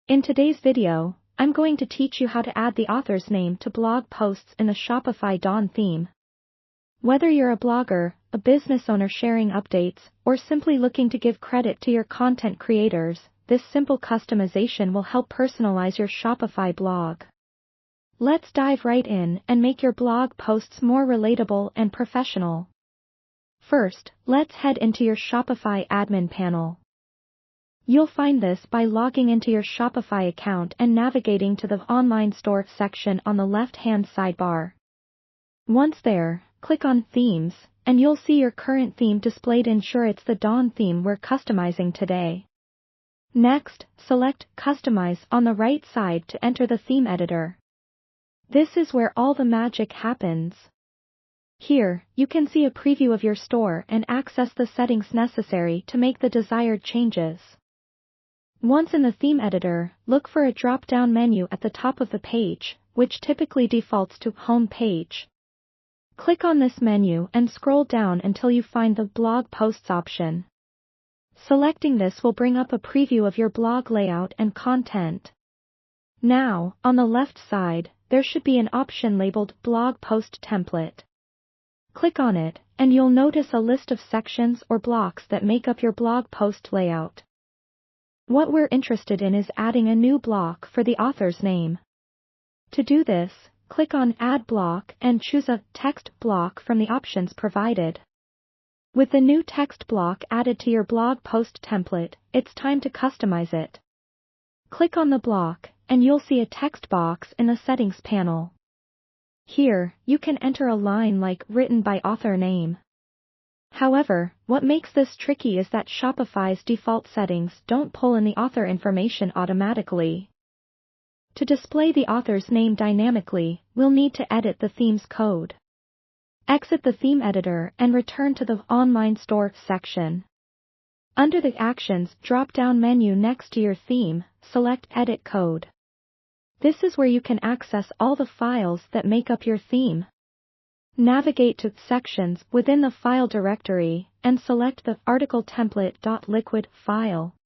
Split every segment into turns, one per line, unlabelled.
In today's video, I'm going to teach you how to add the author's name to blog posts in the Shopify Dawn theme. Whether you're a blogger, a business owner sharing updates, or simply looking to give credit to your content creators, this simple customization will help personalize your Shopify blog. Let's dive right in and make your blog posts more relatable and professional. First, let's head into your Shopify admin panel. You'll find this by logging into your Shopify account and navigating to the Online Store section on the left-hand sidebar. Once there, click on Themes, and you'll see your current theme displayed. Ensure it's the Dawn theme we're customizing today. Next, select Customize on the right side to enter the theme editor. This is where all the magic happens. Here, you can see a preview of your store and access the settings necessary to make the desired changes. Once in the theme editor, look for a drop-down menu at the top of the page, which typically defaults to Home Page. Click on this menu and scroll down until you find the Blog Posts option. Selecting this will bring up a preview of your blog layout and content. Now, on the left side, there should be an option labeled Blog Post Template. Click on it, and you'll notice a list of sections or blocks that make up your blog post layout. What we're interested in is adding a new block for the author's name. To do this, click on Add Block and choose a text block from the options provided. With the new text block added to your blog post template, it's time to customize it. Click on the block, and you'll see a text box in the Settings panel. Here, you can enter a line like Written by Author Name. However, what makes this tricky is that Shopify's default settings don't pull in the author information automatically. To display the author's name dynamically, we'll need to edit the theme's code. Exit the theme editor and return to the Online Store section. Under the Actions drop-down menu next to your theme, select Edit Code. This is where you can access all the files that make up your theme. Navigate to Sections within the file directory, and select the article template.liquid file.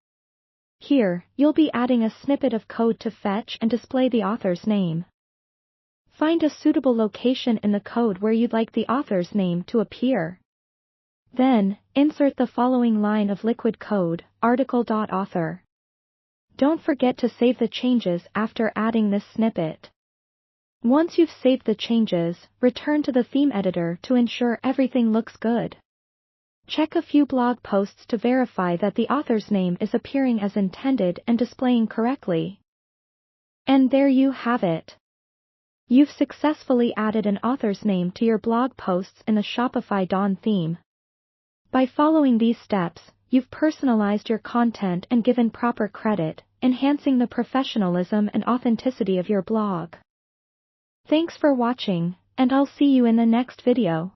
Here, you'll be adding a snippet of code to fetch and display the author's name. Find a suitable location in the code where you'd like the author's name to appear. Then, insert the following line of liquid code, article.author. Don't forget to save the changes after adding this snippet. Once you've saved the changes, return to the theme editor to ensure everything looks good. Check a few blog posts to verify that the author's name is appearing as intended and displaying correctly. And there you have it. You've successfully added an author's name to your blog posts in the Shopify Dawn theme. By following these steps, you've personalized your content and given proper credit, enhancing the professionalism and authenticity of your blog. Thanks for watching, and I'll see you in the next video.